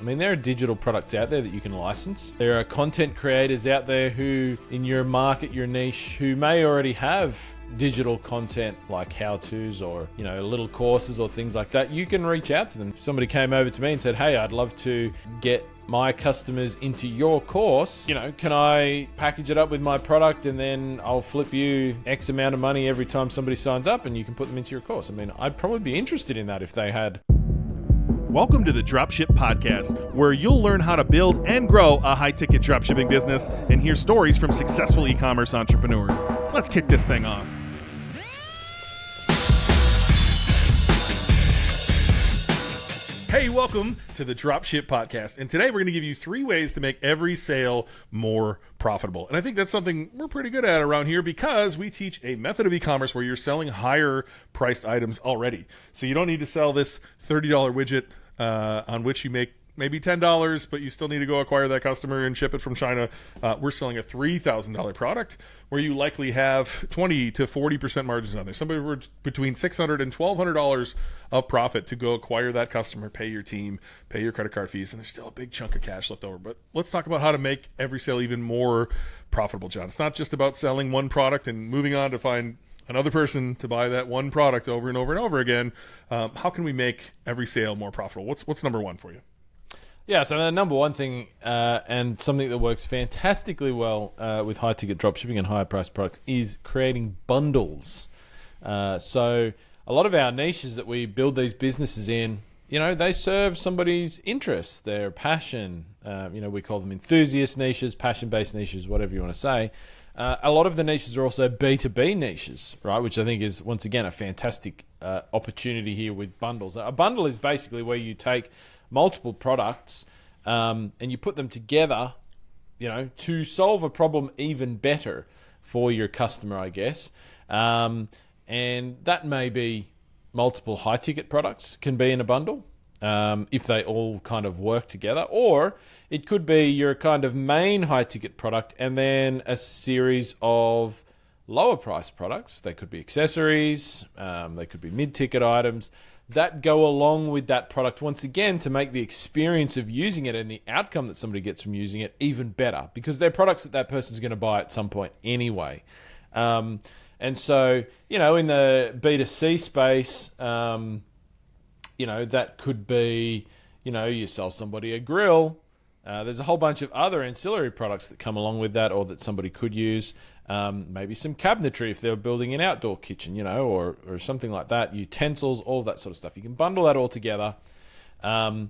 I mean, there are digital products out there that you can license. There are content creators out there who, in your market, your niche, who may already have digital content like how-tos or, little courses or things like that. You can reach out to them. If somebody came over to me and said, hey, I'd love to get my customers into your course, can I package it up with my product and then I'll flip you X amount of money every time somebody signs up and you can put them into your course? I mean, I'd probably be interested in that if they had. Welcome to the Dropship Podcast, where you'll learn how to build and grow a high-ticket dropshipping business and hear stories from successful e-commerce entrepreneurs. Let's kick this thing off. Hey, welcome to the Dropship Podcast. And today we're going to give you 3 ways to make every sale more profitable. And I think that's something we're pretty good at around here because we teach a method of e-commerce where you're selling higher priced items already. So you don't need to sell this $30 widget on which you make maybe $10, but you still need to go acquire that customer and ship it from China. We're selling a $3,000 product where you likely have 20 to 40% margins on there. Somewhere between $600 and $1,200 of profit to go acquire that customer, pay your team, pay your credit card fees, and there's still a big chunk of cash left over. But let's talk about how to make every sale even more profitable, John. It's not just about selling one product and moving on to find another person to buy that one product over and over and over again. How can we make every sale more profitable? What's number one for you? Yeah, so the number one thing, and something that works fantastically well with high-ticket dropshipping and higher-priced products is creating bundles. So a lot of our niches that we build these businesses in, they serve somebody's interest, their passion. We call them enthusiast niches, passion-based niches, whatever you want to say. A lot of the niches are also B2B niches, right? Which I think is, once again, a fantastic opportunity here with bundles. A bundle is basically where you take multiple products and you put them together, to solve a problem even better for your customer, I guess. And that may be multiple high-ticket products can be in a bundle if they all kind of work together. Or it could be your kind of main high-ticket product and then a series of lower-priced products. They could be accessories, they could be mid-ticket items that go along with that product, once again, to make the experience of using it and the outcome that somebody gets from using it even better, because they're products that person's going to buy at some point anyway. And so, in the B2C space, that could be, you sell somebody a grill. There's a whole bunch of other ancillary products that come along with that or that somebody could use. Maybe some cabinetry if they're building an outdoor kitchen, or something like that, utensils, all that sort of stuff. You can bundle that all together and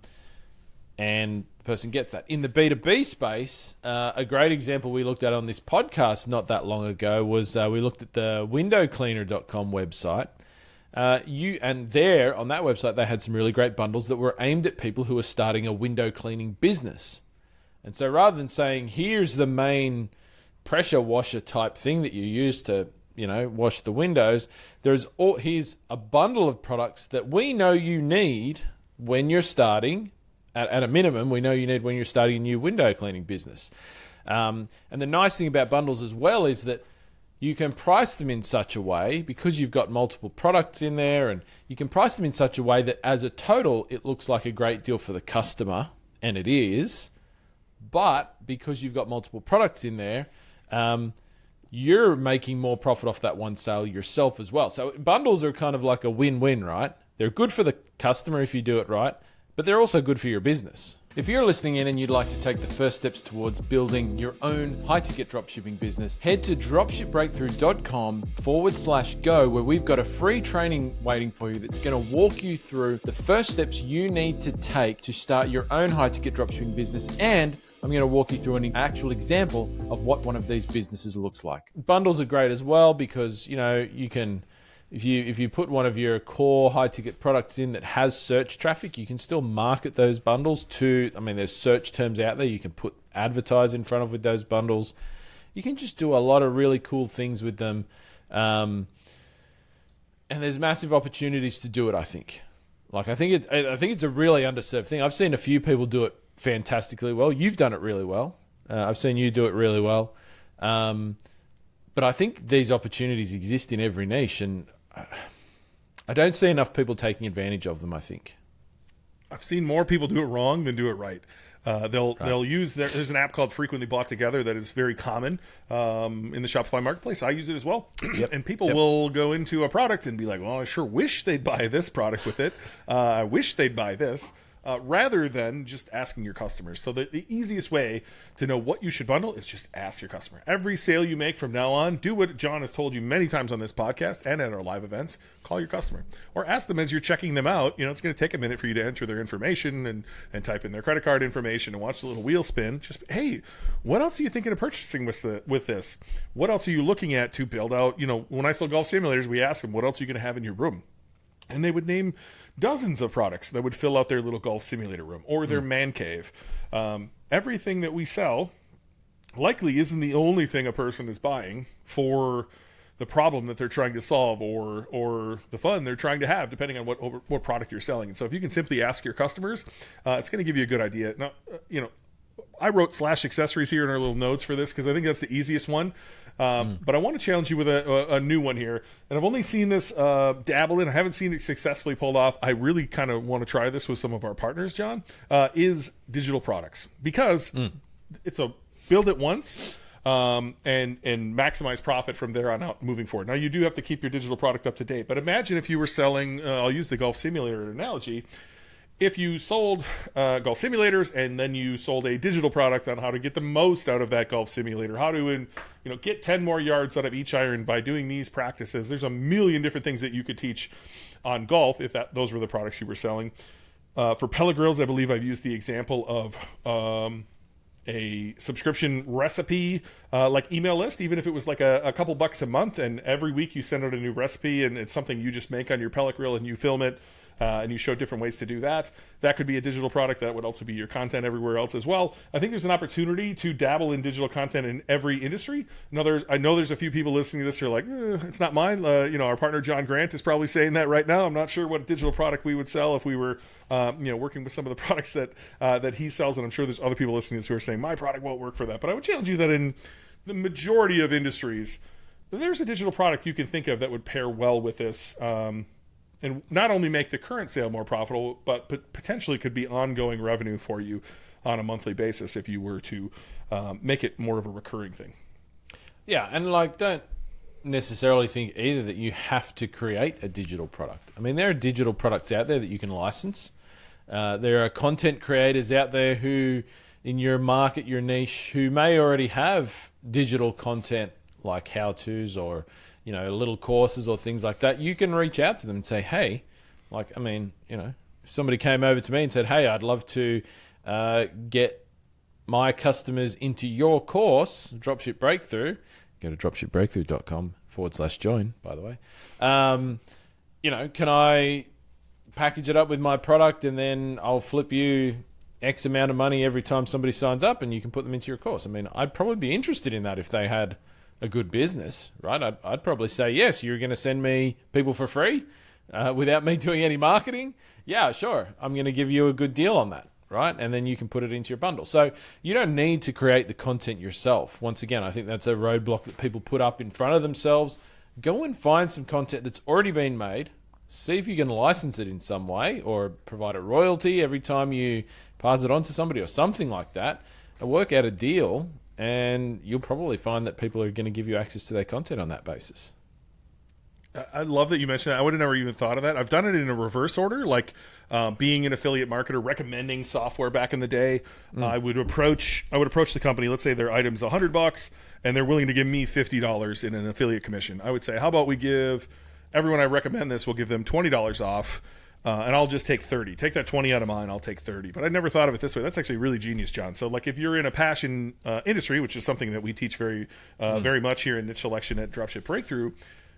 the person gets that. In the B2B space, a great example we looked at on this podcast not that long ago was we looked at the windowcleaner.com website. And there on that website, they had some really great bundles that were aimed at people who are starting a window cleaning business. And so rather than saying, here's the main pressure washer type thing that you use to, wash the windows, here's a bundle of products that we know you need when you're starting, at a minimum, we know you need when you're starting a new window cleaning business. And the nice thing about bundles as well is that you can price them in such a way, because you've got multiple products in there, and you can price them in such a way that as a total, it looks like a great deal for the customer, and it is. But because you've got multiple products in there, you're making more profit off that one sale yourself as well. So bundles are kind of like a win-win, right? They're good for the customer if you do it right, but they're also good for your business. If you're listening in and you'd like to take the first steps towards building your own high-ticket dropshipping business, head to dropshipbreakthru.com/go, where we've got a free training waiting for you that's going to walk you through the first steps you need to take to start your own high-ticket dropshipping business. And I'm going to walk you through an actual example of what one of these businesses looks like. Bundles are great as well because, you can, if you put one of your core high-ticket products in that has search traffic, you can still market those bundles to, there's search terms out there you can advertise in front of with those bundles. You can just do a lot of really cool things with them. And there's massive opportunities to do it, I think. I think it's a really underserved thing. I've seen a few people do it fantastically well. You've done it really well. I've seen you do it really well. But I think these opportunities exist in every niche, and I don't see enough people taking advantage of them, I think. I've seen more people do it wrong than do it right. They'll use there's an app called Frequently Bought Together that is very common in the Shopify marketplace. I use it as well. And people will go into a product and be like, well, I sure wish they'd buy this product with it. I wish they'd buy this. Rather than just asking your customers. So the easiest way to know what you should bundle is just ask your customer. Every sale you make from now on, do what John has told you many times on this podcast and at our live events. Call your customer or ask them as you're checking them out. It's going to take a minute for you to enter their information and type in their credit card information and watch the little wheel spin. Just, hey, what else are you thinking of purchasing with this? What else are you looking at to build out? When I sell golf simulators, we ask them, what else are you going to have in your room? And they would name dozens of products that would fill out their little golf simulator room or their man cave. Everything that we sell likely isn't the only thing a person is buying for the problem that they're trying to solve or the fun they're trying to have, depending on what product you're selling. And so if you can simply ask your customers, it's going to give you a good idea. Now, I wrote /accessories here in our little notes for this because I think that's the easiest one. But I want to challenge you with a new one here. And I've only seen this dabble in. I haven't seen it successfully pulled off. I really kind of want to try this with some of our partners, John, is digital products. Because it's a build it once and maximize profit from there on out moving forward. Now, you do have to keep your digital product up to date. But imagine if you were selling, I'll use the golf simulator analogy, if you sold golf simulators and then you sold a digital product on how to get the most out of that golf simulator, how to get 10 more yards out of each iron by doing these practices. There's a million different things that you could teach on golf if those were the products you were selling. For pellet grills, I believe I've used the example of a subscription recipe like email list, even if it was like a couple bucks a month, and every week you send out a new recipe and it's something you just make on your pellet grill and you film it. And you show different ways to do that. That could be a digital product. That would also be your content everywhere else as well. I think there's an opportunity to dabble in digital content in every industry. I know there's a few people listening to this who are like, it's not mine. Our partner John Grant is probably saying that right now. I'm not sure what digital product we would sell if we were working with some of the products that he sells. And I'm sure there's other people listening to this who are saying my product won't work for that. But I would challenge you that in the majority of industries, there's a digital product you can think of that would pair well with this. And not only make the current sale more profitable, but potentially could be ongoing revenue for you on a monthly basis if you were to make it more of a recurring thing. Yeah, and don't necessarily think either that you have to create a digital product. I mean, there are digital products out there that you can license. There are content creators out there who, in your market, your niche, who may already have digital content like how-tos or little courses or things like that. You can reach out to them and say, hey, if somebody came over to me and said, hey, I'd love to get my customers into your course, Dropship Breakthru, go to dropshipbreakthru.com/join, by the way. Can I package it up with my product and then I'll flip you X amount of money every time somebody signs up and you can put them into your course? I mean, I'd probably be interested in that if they had a good business, right? I'd probably say, yes, you're going to send me people for free without me doing any marketing. Yeah, sure. I'm going to give you a good deal on that, right? And then you can put it into your bundle. So you don't need to create the content yourself. Once again, I think that's a roadblock that people put up in front of themselves. Go and find some content that's already been made. See if you can license it in some way or provide a royalty every time you pass it on to somebody or something like that. And work out a deal. And you'll probably find that people are going to give you access to their content on that basis. I love that you mentioned that. I would have never even thought of that. I've done it in a reverse order, like being an affiliate marketer, recommending software back in the day. I would approach the company. Let's say their item's $100 and they're willing to give me $50 in an affiliate commission. I would say, how about we give everyone I recommend this, we'll give them $20 off. And I'll just take 30. Take that 20 out of mine, I'll take 30. But I never thought of it this way. That's actually really genius, John. So if you're in a passion industry, which is something that we teach very much here in Niche Selection at Dropship Breakthru,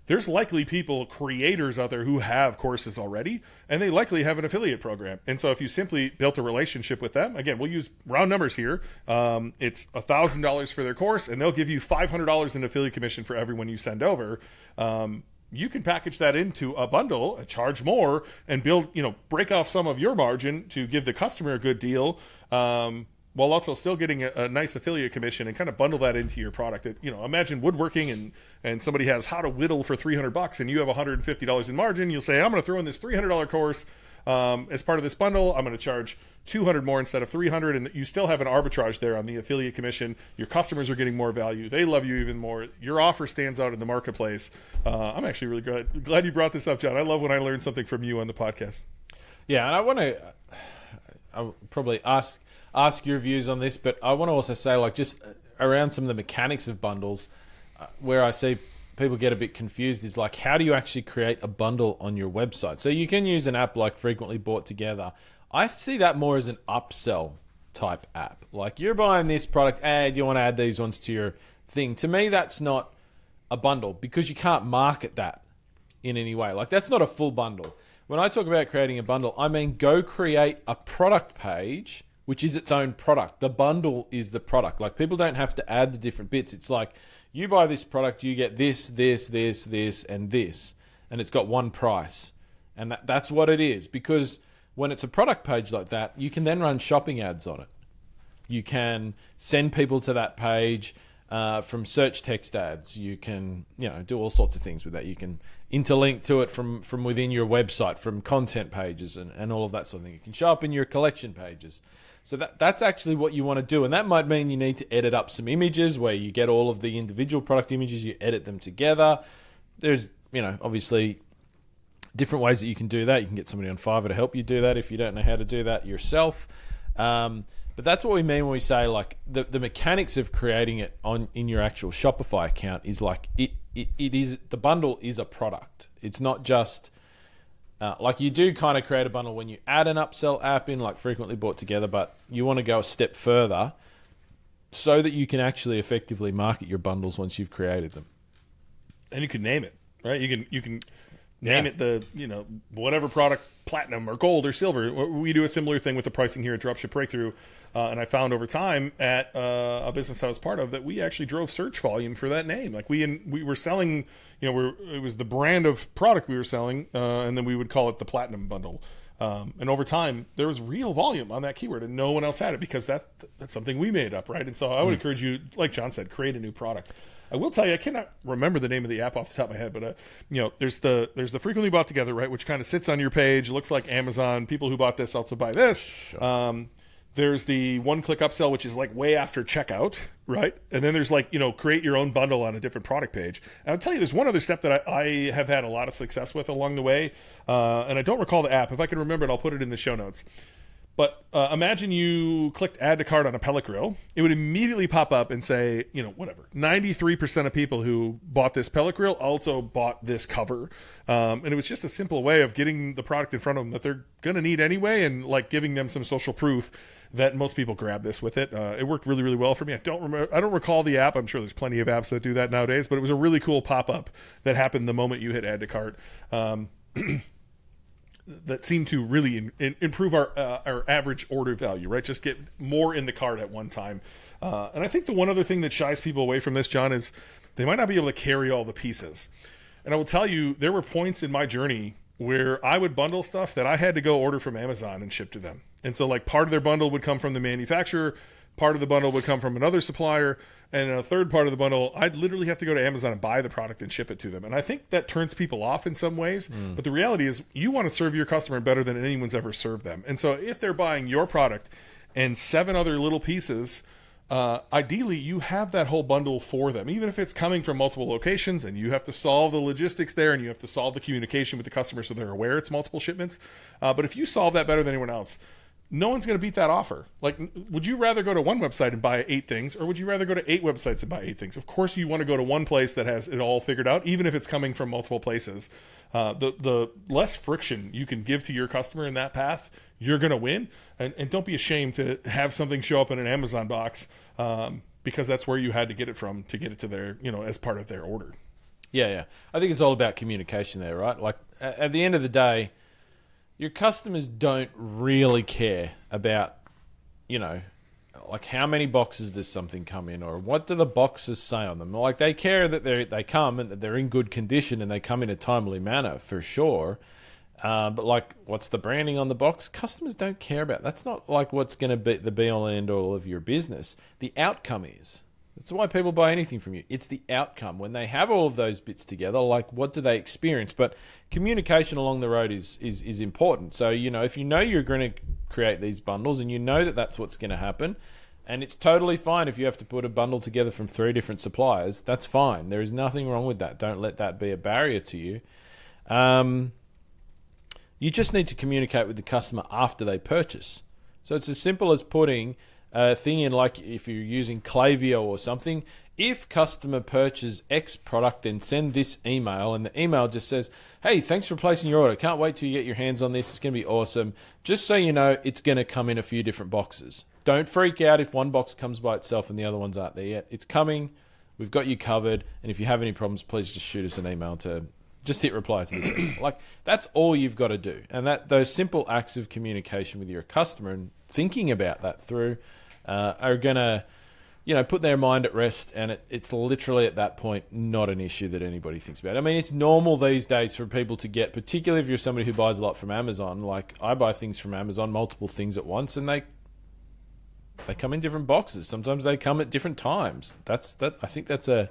there's likely creators out there who have courses already, and they likely have an affiliate program. And so if you simply built a relationship with them, again, we'll use round numbers here. It's $1,000 for their course, and they'll give you $500 in affiliate commission for everyone you send over. You can package that into a bundle, charge more, and break off some of your margin to give the customer a good deal, while also still getting a nice affiliate commission and kind of bundle that into your product. Imagine woodworking and somebody has how to whittle for $300 and you have $150 in margin. You'll say, I'm going to throw in this $300 course. as part of this bundle, I'm going to charge 200 more instead of 300, and you still have an arbitrage there on the affiliate commission. Your customers are getting more value. They love you even more. Your offer stands out in the marketplace. I'm actually really glad you brought this up, John. I love when I learn something from you on the podcast. Yeah, and I'll probably ask your views on this, but I want to also say, like, just around some of the mechanics of bundles, where I see people get a bit confused is like, how do you actually create a bundle on your website? So you can use an app like Frequently Bought Together. I see that more as an upsell type app. Like, you're buying this product, do you want to add these ones to your thing? To me, that's not a bundle because you can't market that in any way. Like, that's not a full bundle. When I talk about creating a bundle, I mean go create a product page, which is its own product. The bundle is the product. Like, people don't have to add the different bits. It's like, you buy this product, you get this, this, and this. And it's got one price. And that's what it is. Because when it's a product page like that, you can then run shopping ads on it. You can send people to that page from search text ads. You can, do all sorts of things with that. You can interlink to it from within your website, from content pages and all of that sort of thing. You can show up in your collection pages. So that's actually what you want to do. And that might mean you need to edit up some images where you get all of the individual product images, you edit them together. There's, obviously different ways that you can do that. You can get somebody on Fiverr to help you do that if you don't know how to do that yourself. But that's what we mean when we say, like, the mechanics of creating it in your actual Shopify account is like it is, the bundle is a product. It's not just like, you do kind of create a bundle when you add an upsell app in, like Frequently Bought Together, but you want to go a step further so that you can actually effectively market your bundles once you've created them. And you can name it, right? You can name it whatever product, platinum or gold or silver. We do a similar thing with the pricing here at Dropship Breakthru. And I found over time at a business I was part of that we actually drove search volume for that name. Like, we were selling, it was the brand of product we were selling, and then we would call it the platinum bundle. And over time, there was real volume on that keyword, and no one else had it because that's something we made up, right? And so I would encourage you, like John said, create a new product. I will tell you, I cannot remember the name of the app off the top of my head, but there's the Frequently Bought Together, right, which kind of sits on your page, looks like Amazon. People who bought this also buy this. Sure. There's the one-click upsell, which is like way after checkout, right? And then there's like, create your own bundle on a different product page. And I'll tell you, there's one other step that I have had a lot of success with along the way, and I don't recall the app. If I can remember it, I'll put it in the show notes. But imagine you clicked add to cart on a pellet grill. It would immediately pop up and say, 93% of people who bought this pellet grill also bought this cover. And it was just a simple way of getting the product in front of them that they're going to need anyway, and like giving them some social proof that most people grab this with it. It worked really, really well for me. I don't recall the app. I'm sure there's plenty of apps that do that nowadays, but it was a really cool pop-up that happened the moment you hit add to cart. That seemed to really improve our average order value, right? Just get more in the cart at one time. And I think the one other thing that shies people away from this, John, is they might not be able to carry all the pieces. And I will tell you, there were points in my journey where I would bundle stuff that I had to go order from Amazon and ship to them. And so, like, part of their bundle would come from the manufacturer, part of the bundle would come from another supplier, and a third part of the bundle, I'd literally have to go to Amazon and buy the product and ship it to them. And I think that turns people off in some ways. But the reality is, you want to serve your customer better than anyone's ever served them. And so if they're buying your product and 7 other little pieces, ideally you have that whole bundle for them, even if it's coming from multiple locations and you have to solve the logistics there and you have to solve the communication with the customer so they're aware it's multiple shipments. But if you solve that better than anyone else, no one's going to beat that offer. Like, would you rather go to one website and buy 8 things, or would you rather go to 8 websites and buy 8 things? Of course, you want to go to one place that has it all figured out, even if it's coming from multiple places. The less friction you can give to your customer in that path, you're going to win. And don't be ashamed to have something show up in an Amazon box, because that's where you had to get it from to get it to their, as part of their order. Yeah. I think it's all about communication there, right? Like, at the end of the day, your customers don't really care about, like, how many boxes does something come in, or what do the boxes say on them. Like, they care that they come and that they're in good condition and they come in a timely manner, for sure. But, like, what's the branding on the box? Customers don't care about. That's not like what's going to be the be all and end all of your business. The outcome is. That's why people buy anything from you. It's the outcome. When they have all of those bits together, like what do they experience? But communication along the road is important. So, if you know you're going to create these bundles and you know that that's what's going to happen, and it's totally fine if you have to put a bundle together from 3 different suppliers, that's fine. There is nothing wrong with that. Don't let that be a barrier to you. You just need to communicate with the customer after they purchase. So it's as simple as putting a thing in, like if you're using Klaviyo or something, if customer purchases X product, then send this email, and the email just says, hey, thanks for placing your order. Can't wait till you get your hands on this. It's going to be awesome. Just so you know, it's going to come in a few different boxes. Don't freak out if one box comes by itself and the other ones aren't there yet. It's coming. We've got you covered. And if you have any problems, please just shoot us an email to just hit reply to this email. Like, that's all you've got to do. And those simple acts of communication with your customer and thinking about that through are going to, put their mind at rest. And it's literally at that point not an issue that anybody thinks about. I mean, it's normal these days for people to get, particularly if you're somebody who buys a lot from Amazon. Like, I buy things from Amazon, multiple things at once, and they come in different boxes. Sometimes they come at different times. I think that's a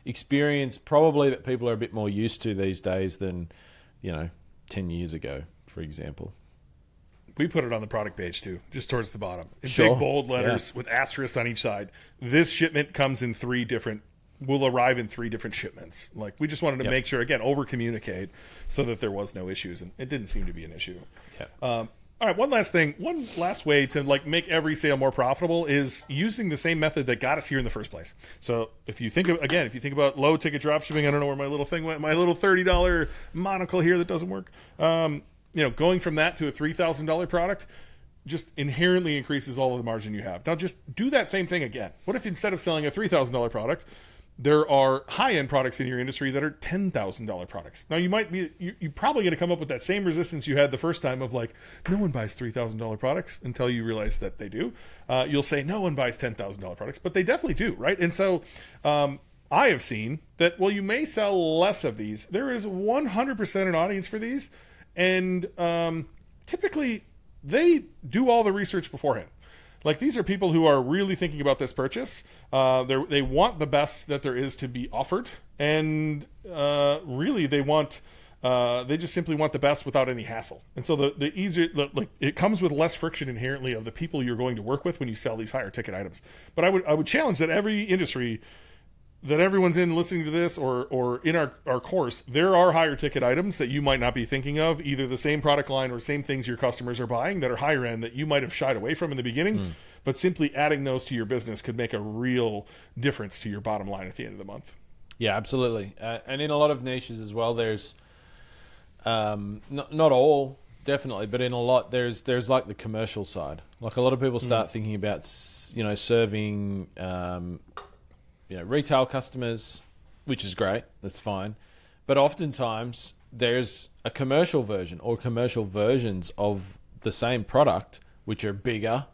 experience probably that people are a bit more used to these days than 10 years ago, for example. We put it on the product page too, just towards the bottom. In Sure. big bold letters with asterisks on each side. This shipment comes in will arrive in 3 different shipments. Like, we just wanted to make sure, again, over communicate so that there was no issues, and it didn't seem to be an issue. Yeah. All right, one last way to make every sale more profitable is using the same method that got us here in the first place. So if you think about low ticket dropshipping, I don't know where my little thing went, my little $30 monocle here that doesn't work. Going from that to a $3,000 product just inherently increases all of the margin you have. Now just do that same thing again. What if instead of selling a $3,000 product, there are high-end products in your industry that are $10,000 products? Now, you're probably going to come up with that same resistance you had the first time of like, no one buys $3,000 products, until you realize that they do. You'll say no one buys $10,000 products, but they definitely do, right? And so I have seen that, well, you may sell less of these. There is 100% an audience for these, and typically they do all the research beforehand. Like, these are people who are really thinking about this purchase. They want the best that there is to be offered, and really they just simply want the best without any hassle. And so it comes with less friction inherently of the people you're going to work with when you sell these higher ticket items. But I would challenge that every industry that everyone's in listening to this or in our course, there are higher ticket items that you might not be thinking of, either the same product line or same things your customers are buying that are higher end that you might have shied away from in the beginning, but simply adding those to your business could make a real difference to your bottom line at the end of the month. Yeah, absolutely. And in a lot of niches as well, there's not all, definitely, but in a lot, there's like the commercial side. Like, a lot of people start thinking about, serving retail customers, which is great, that's fine. But oftentimes there's a commercial version or commercial versions of the same product, which are bigger,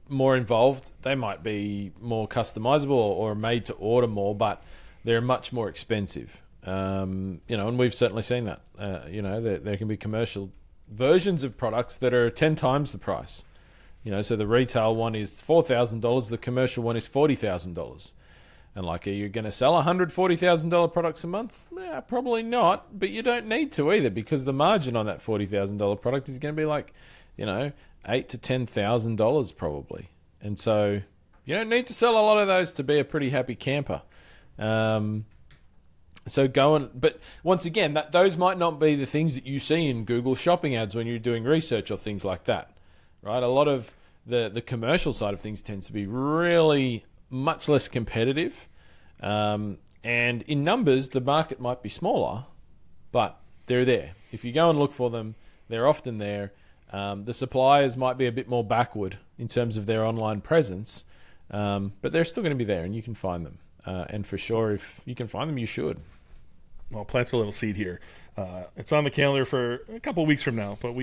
more involved. They might be more customizable or made to order more, but they're much more expensive. And we've certainly seen that. There can be commercial versions of products that are 10 times the price. So the retail one is $4,000, the commercial one is $40,000. And are you going to sell $140,000 products a month? Yeah, probably not, but you don't need to either, because the margin on that $40,000 product is going to be $8,000 to $10,000 probably. And so you don't need to sell a lot of those to be a pretty happy camper. But once again, those might not be the things that you see in Google shopping ads when you're doing research or things like that, right? A lot of the commercial side of things tends to be really much less competitive, and in numbers the market might be smaller, but they're there. If you go and look for them, they're often there. The suppliers might be a bit more backward in terms of their online presence, but they're still going to be there, and you can find them, and for sure, if you can find them, you should. Well, plant a little seed here. It's on the calendar for a couple of weeks from now, but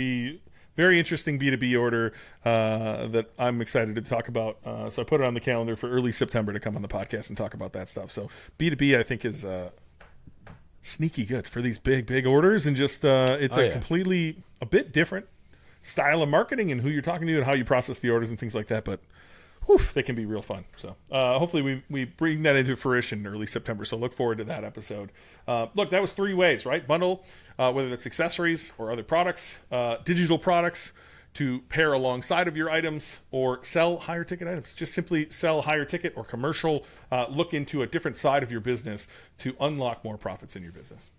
very interesting B2B order that I'm excited to talk about. So I put it on the calendar for early September to come on the podcast and talk about that stuff. So B2B, I think, is sneaky good for these big orders, and just it's completely a bit different style of marketing and who you're talking to and how you process the orders and things like that. But they can be real fun. So hopefully we bring that into fruition early September. So look forward to that episode. Look, that was 3 ways, right? Bundle, whether that's accessories or other products, digital products to pair alongside of your items, or sell higher ticket items. Just simply sell higher ticket or commercial. Look into a different side of your business to unlock more profits in your business.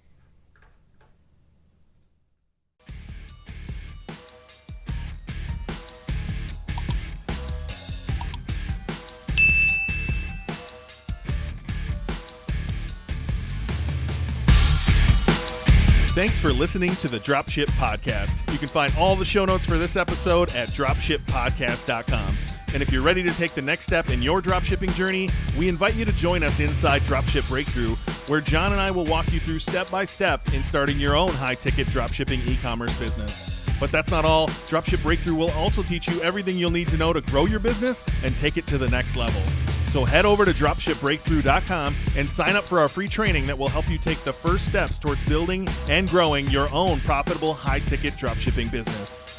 Thanks for listening to the Dropship Podcast. You can find all the show notes for this episode at dropshippodcast.com. And if you're ready to take the next step in your dropshipping journey, we invite you to join us inside Dropship Breakthru, where John and I will walk you through step by step in starting your own high-ticket dropshipping e-commerce business. But that's not all. Dropship Breakthru will also teach you everything you'll need to know to grow your business and take it to the next level. So head over to dropshipbreakthru.com and sign up for our free training that will help you take the first steps towards building and growing your own profitable high-ticket dropshipping business.